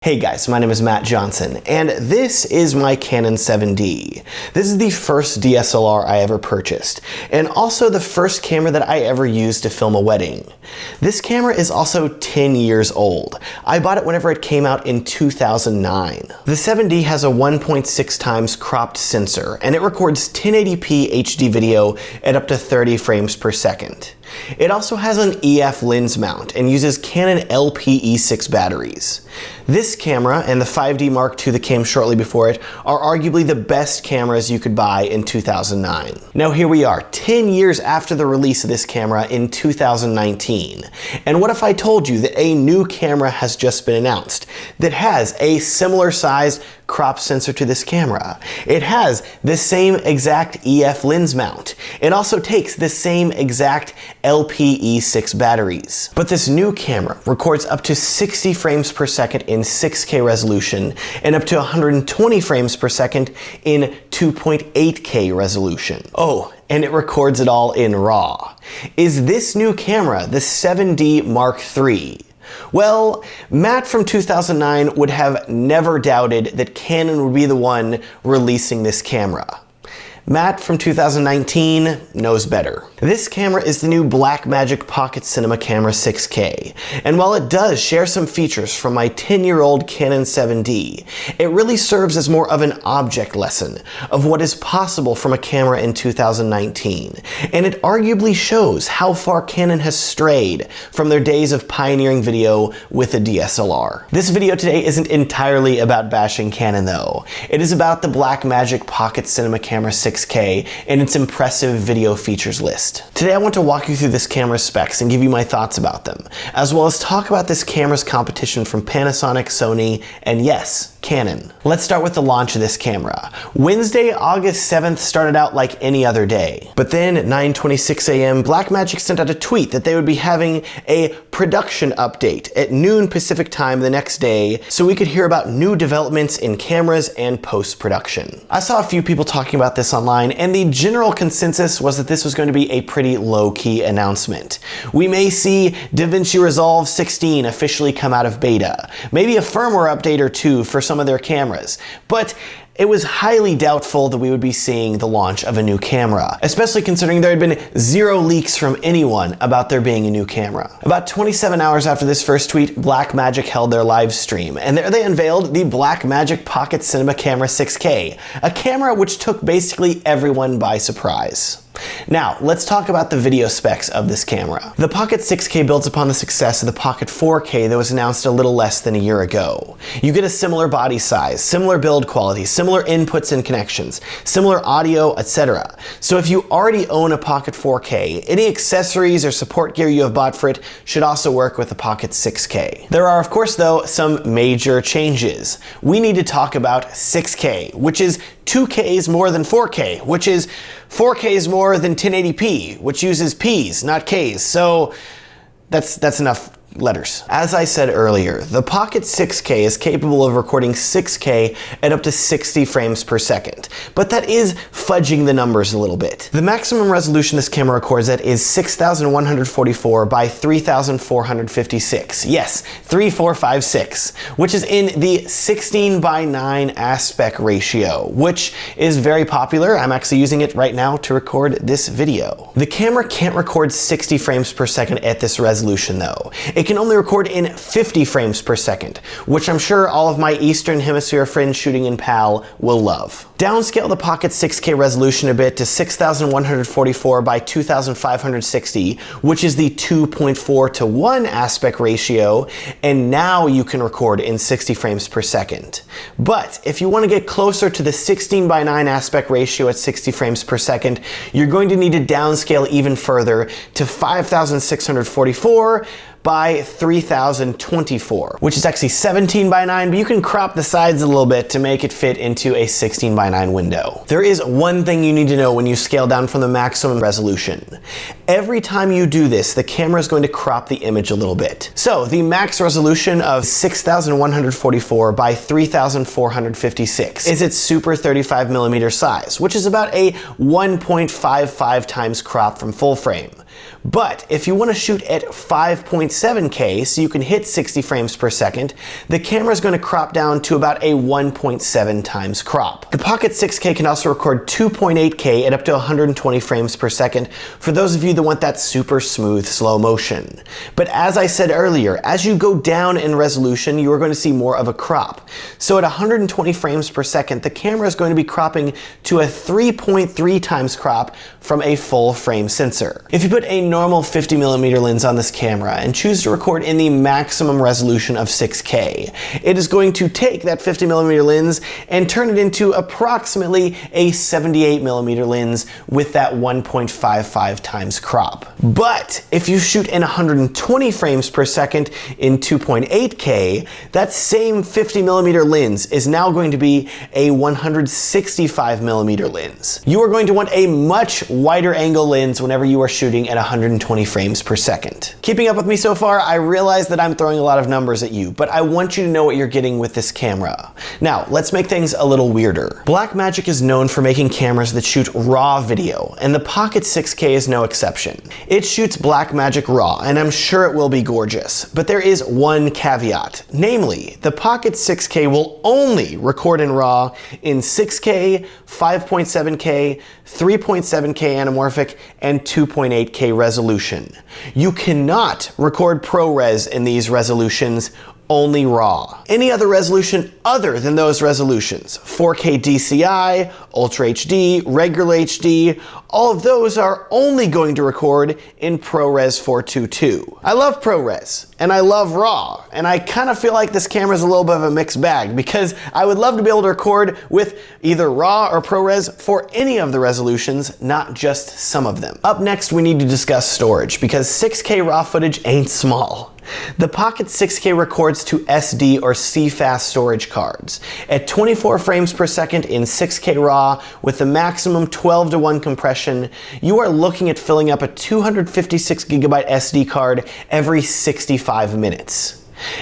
Hey guys, my name is Matt Johnson, and this is my Canon 7D. This is the first DSLR I ever purchased, and also the first camera that I ever used to film a wedding. This camera is also 10 years old. I bought it whenever it came out in 2009. The 7D has a 1.6 times cropped sensor, and it records 1080p HD video at up to 30 frames per second. It also has an EF lens mount and uses Canon LPE6 batteries. This camera and the 5D Mark II that came shortly before it are arguably the best cameras you could buy in 2009. Now here we are, 10 years after the release of this camera in 2019. And what if I told you that a new camera has just been announced that has a similar sized crop sensor to this camera? It has the same exact EF lens mount. It also takes the same exact LPE6 batteries. But this new camera records up to 60 frames per second in 6K resolution and up to 120 frames per second in 2.8K resolution. Oh, and it records it all in RAW. Is this new camera the 7D Mark III? Well, Matt from 2009 would have never doubted that Canon would be the one releasing this camera. Matt from 2019 knows better. This camera is the new Blackmagic Pocket Cinema Camera 6K, and while it does share some features from my 10-year-old Canon 7D, it really serves as more of an object lesson of what is possible from a camera in 2019, and it arguably shows how far Canon has strayed from their days of pioneering video with a DSLR. This video today isn't entirely about bashing Canon though. It is about the Blackmagic Pocket Cinema Camera 6K and its impressive video features list. Today I want to walk you through this camera's specs and give you my thoughts about them, as well as talk about this camera's competition from Panasonic, Sony, and yes, Canon. Let's start with the launch of this camera. Wednesday, August 7th started out like any other day. But then at 9:26 a.m., Blackmagic sent out a tweet that they would be having a production update at noon Pacific time the next day so we could hear about new developments in cameras and post-production. I saw a few people talking about this online, and the general consensus was that this was going to be a pretty low-key announcement. We may see DaVinci Resolve 16 officially come out of beta, maybe a firmware update or two for some of their cameras, but it was highly doubtful that we would be seeing the launch of a new camera, especially considering there had been zero leaks from anyone about there being a new camera. About 27 hours after this first tweet, Blackmagic held their live stream, and there they unveiled the Blackmagic Pocket Cinema Camera 6K, a camera which took basically everyone by surprise. Now, let's talk about the video specs of this camera. The Pocket 6K builds upon the success of the Pocket 4K that was announced a little less than a year ago. You get a similar body size, similar build quality, similar inputs and connections, similar audio, etc. So if you already own a Pocket 4K, any accessories or support gear you have bought for it should also work with the Pocket 6K. There are, of course, though, some major changes. We need to talk about 6K, which is 2Ks more than 4K, which is 4Ks more than 1080p, which uses Ps, not Ks. So that's enough letters. As I said earlier, the Pocket 6K is capable of recording 6K at up to 60 frames per second, but that is fudging the numbers a little bit. The maximum resolution this camera records at is 6144 by 3456. Yes, 3456, which is in the 16:9 aspect ratio, which is very popular. I'm actually using it right now to record this video. The camera can't record 60 frames per second at this resolution though. It can only record in 50 frames per second, which I'm sure all of my Eastern Hemisphere friends shooting in PAL will love. Downscale the Pocket 6K resolution a bit to 6144 by 2560, which is the 2.4:1 aspect ratio, and now you can record in 60 frames per second. But if you want to get closer to the 16:9 aspect ratio at 60 frames per second, you're going to need to downscale even further to 5644 by 3024, which is actually 17:9, but you can crop the sides a little bit to make it fit into a 16:9 window. There is one thing you need to know when you scale down from the maximum resolution. Every time you do this, the camera is going to crop the image a little bit. So the max resolution of 6144 by 3456 is its super 35mm size, which is about a 1.55 times crop from full frame. But if you want to shoot at 5.7K so you can hit 60 frames per second, the camera is going to crop down to about a 1.7 times crop. The Pocket 6K can also record 2.8K at up to 120 frames per second for those of you that want that super smooth slow motion. But as I said earlier, as you go down in resolution, you are going to see more of a crop. So at 120 frames per second, the camera is going to be cropping to a 3.3 times crop from a full frame sensor. If you put a normal 50mm lens on this camera and choose to record in the maximum resolution of 6K, it is going to take that 50mm lens and turn it into approximately a 78mm lens with that 1.55 times crop. But if you shoot in 120 frames per second in 2.8K, that same 50mm lens is now going to be a 165mm lens. You are going to want a much wider angle lens whenever you are shooting at 120 frames per second. Keeping up with me so far, I realize that I'm throwing a lot of numbers at you, but I want you to know what you're getting with this camera. Now, let's make things a little weirder. Blackmagic is known for making cameras that shoot RAW video, and the Pocket 6K is no exception. It shoots Blackmagic RAW, and I'm sure it will be gorgeous, but there is one caveat. Namely, the Pocket 6K will only record in RAW in 6K, 5.7K, 3.7K anamorphic, and 2.8K resolution. You cannot record ProRes in these resolutions, only RAW. Any other resolution other than those resolutions, 4K DCI, Ultra HD, regular HD, all of those are only going to record in ProRes 422. I love ProRes, and I love RAW, and I kind of feel like this camera is a little bit of a mixed bag because I would love to be able to record with either RAW or ProRes for any of the resolutions, not just some of them. Up next, we need to discuss storage because 6K RAW footage ain't small. The Pocket 6K records to SD or CFast storage cards. At 24 frames per second in 6K RAW with the maximum 12:1 compression, you are looking at filling up a 256GB SD card every 65 minutes.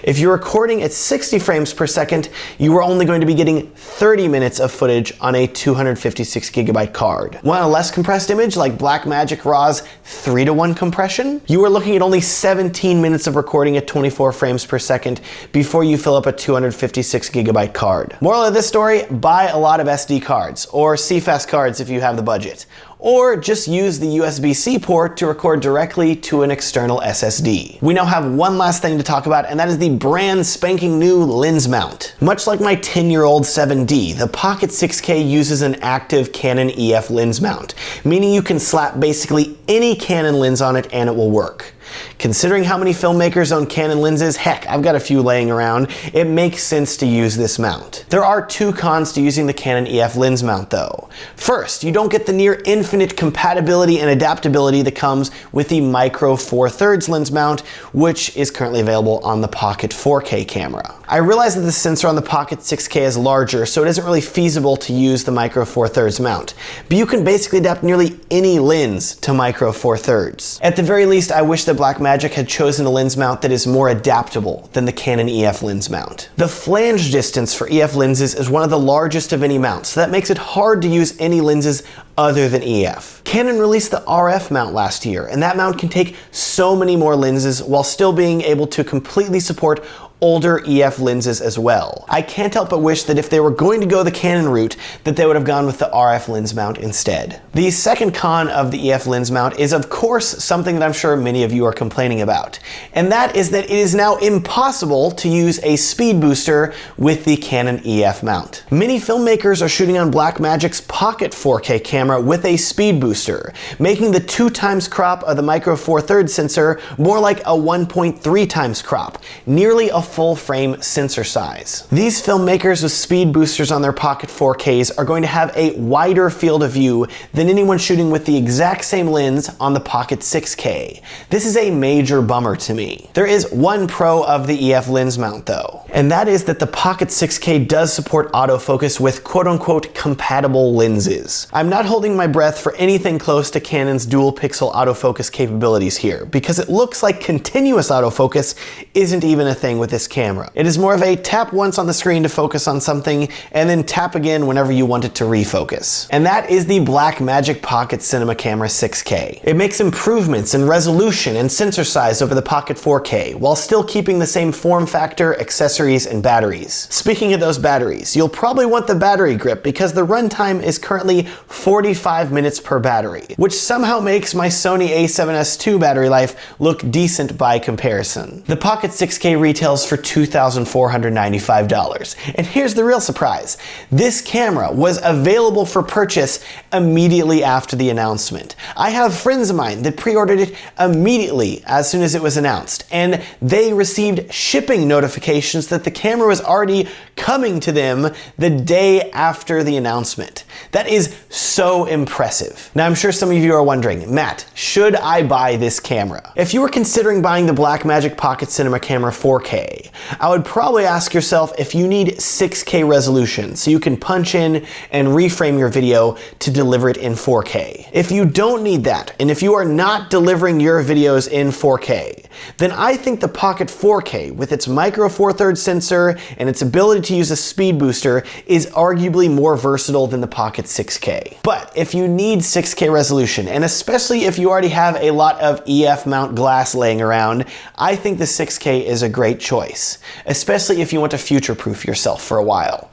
If you're recording at 60 frames per second, you are only going to be getting 30 minutes of footage on a 256GB card. Want a less compressed image like Blackmagic RAW's 3:1 compression? You are looking at only 17 minutes of recording at 24 frames per second before you fill up a 256GB card. Moral of this story, buy a lot of SD cards, or CFast cards if you have the budget. Or just use the USB-C port to record directly to an external SSD. We now have one last thing to talk about, and that is the brand spanking new lens mount. Much like my 10-year-old 7D, the Pocket 6K uses an active Canon EF lens mount, meaning you can slap basically any Canon lens on it and it will work. Considering how many filmmakers own Canon lenses, heck, I've got a few laying around, it makes sense to use this mount. There are two cons to using the Canon EF lens mount though. First, you don't get the near infinite compatibility and adaptability that comes with the Micro Four Thirds lens mount, which is currently available on the Pocket 4K camera. I realize that the sensor on the Pocket 6K is larger, so it isn't really feasible to use the Micro Four Thirds mount, but you can basically adapt nearly any lens to Micro Four Thirds. At the very least, I wish that Blackmagic had chosen a lens mount that is more adaptable than the Canon EF lens mount. The flange distance for EF lenses is one of the largest of any mounts, so that makes it hard to use any lenses other than EF. Canon released the RF mount last year, and that mount can take so many more lenses while still being able to completely support older EF lenses as well. I can't help but wish that if they were going to go the Canon route, that they would have gone with the RF lens mount instead. The second con of the EF lens mount is of course something that I'm sure many of you are complaining about, and that is that it is now impossible to use a speed booster with the Canon EF mount. Many filmmakers are shooting on Blackmagic's Pocket 4K camera with a speed booster, making the 2 times crop of the Micro Four Thirds sensor more like a 1.3 times crop, nearly a full frame sensor size. These filmmakers with speed boosters on their Pocket 4Ks are going to have a wider field of view than anyone shooting with the exact same lens on the Pocket 6K. This is a major bummer to me. There is one pro of the EF lens mount though, and that is that the Pocket 6K does support autofocus with quote-unquote compatible lenses. I'm not holding my breath for anything close to Canon's dual pixel autofocus capabilities here, because it looks like continuous autofocus isn't even a thing with this camera. It is more of a tap once on the screen to focus on something, and then tap again whenever you want it to refocus. And that is the Blackmagic Pocket Cinema Camera 6K. It makes improvements in resolution and sensor size over the Pocket 4K, while still keeping the same form factor, accessories, and batteries. Speaking of those batteries, you'll probably want the battery grip because the runtime is currently 45 minutes per battery, which somehow makes my Sony a7S II battery life look decent by comparison. The Pocket 6K retails for $2,495. And here's the real surprise. This camera was available for purchase immediately after the announcement. I have friends of mine that pre-ordered it immediately as soon as it was announced, and they received shipping notifications that the camera was already coming to them the day after the announcement. That is so impressive. Now, I'm sure some of you are wondering, Matt, should I buy this camera? If you were considering buying the Blackmagic Pocket Cinema Camera 4K, I would probably ask yourself if you need 6K resolution so you can punch in and reframe your video to deliver it in 4K. If you don't need that, and if you are not delivering your videos in 4K, then I think the Pocket 4K, with its micro four thirds sensor and its ability to use a speed booster, is arguably more versatile than the Pocket 6K. But if you need 6K resolution, and especially if you already have a lot of EF mount glass laying around, I think the 6K is a great choice, especially if you want to future-proof yourself for a while.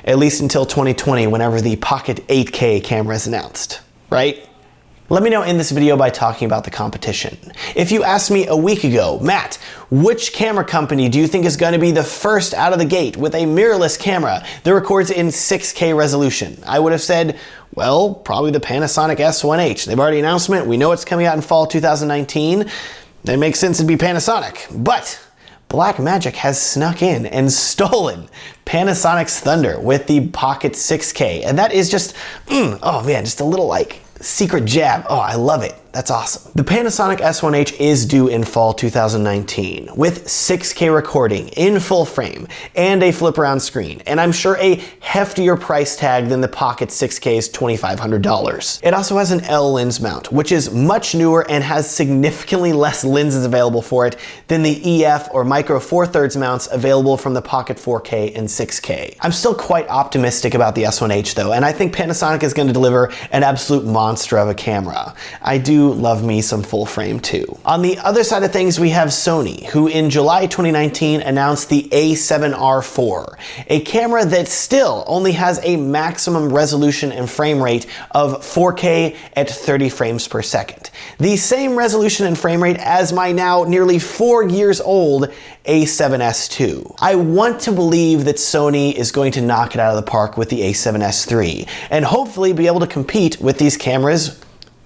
At least until 2020, whenever the Pocket 8K camera is announced, right? Let me know in this video by talking about the competition. If you asked me a week ago, Matt, which camera company do you think is going to be the first out of the gate with a mirrorless camera that records in 6K resolution? I would have said, well, probably the Panasonic S1H. They've already announced it. We know it's coming out in fall 2019. It makes sense it'd be Panasonic. But Blackmagic has snuck in and stolen Panasonic's thunder with the Pocket 6K. And that is just, oh man, just a little like secret jab. Oh, I love it. That's awesome. The Panasonic S1H is due in fall 2019 with 6K recording in full frame and a flip around screen, and I'm sure a heftier price tag than the Pocket 6K's $2,500. It also has an L lens mount, which is much newer and has significantly less lenses available for it than the EF or micro four thirds mounts available from the Pocket 4K and 6K. I'm still quite optimistic about the S1H though, and I think Panasonic is going to deliver an absolute monster of a camera. I do love me some full frame too. On the other side of things, we have Sony, who in July 2019 announced the A7R4, a camera that still only has a maximum resolution and frame rate of 4K at 30 frames per second. The same resolution and frame rate as my now nearly 4 years old A7S II. I want to believe that Sony is going to knock it out of the park with the A7S III, and hopefully be able to compete with these cameras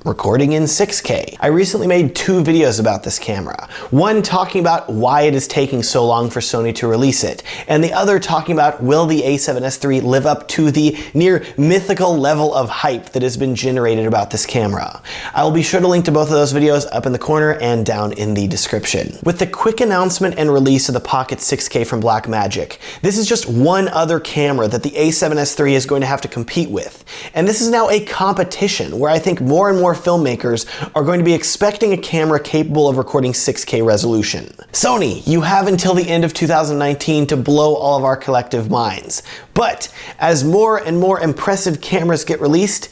recording in 6K. I recently made 2 videos about this camera. One talking about why it is taking so long for Sony to release it, and the other talking about will the A7S III live up to the near mythical level of hype that has been generated about this camera. I will be sure to link to both of those videos up in the corner and down in the description. With the quick announcement and release of the Pocket 6K from Blackmagic, this is just one other camera that the A7S III is going to have to compete with. And this is now a competition where I think more and more filmmakers are going to be expecting a camera capable of recording 6K resolution. Sony, you have until the end of 2019 to blow all of our collective minds. But as more and more impressive cameras get released,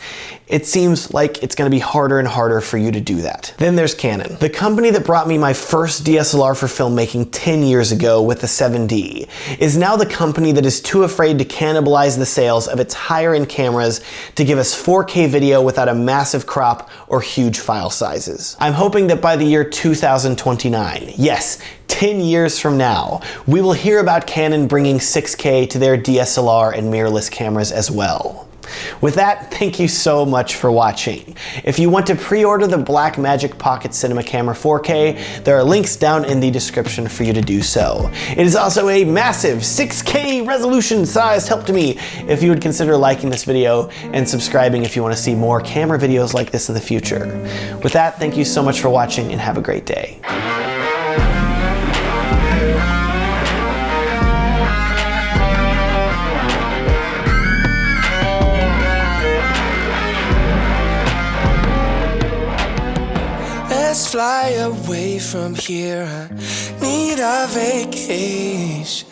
it seems like it's going to be harder and harder for you to do that. Then there's Canon, the company that brought me my first DSLR for filmmaking 10 years ago with the 7D, is now the company that is too afraid to cannibalize the sales of its higher-end cameras to give us 4K video without a massive crop or huge file sizes. I'm hoping that by the year 2029, yes, 10 years from now, we will hear about Canon bringing 6K to their DSLR and mirrorless cameras as well. With that, thank you so much for watching. If you want to pre-order the Blackmagic Pocket Cinema Camera 4K, there are links down in the description for you to do so. It is also a massive 6K resolution sized help to me if you would consider liking this video and subscribing if you want to see more camera videos like this in the future. With that, thank you so much for watching and have a great day. Let's fly. fly away from here. I need a vacation.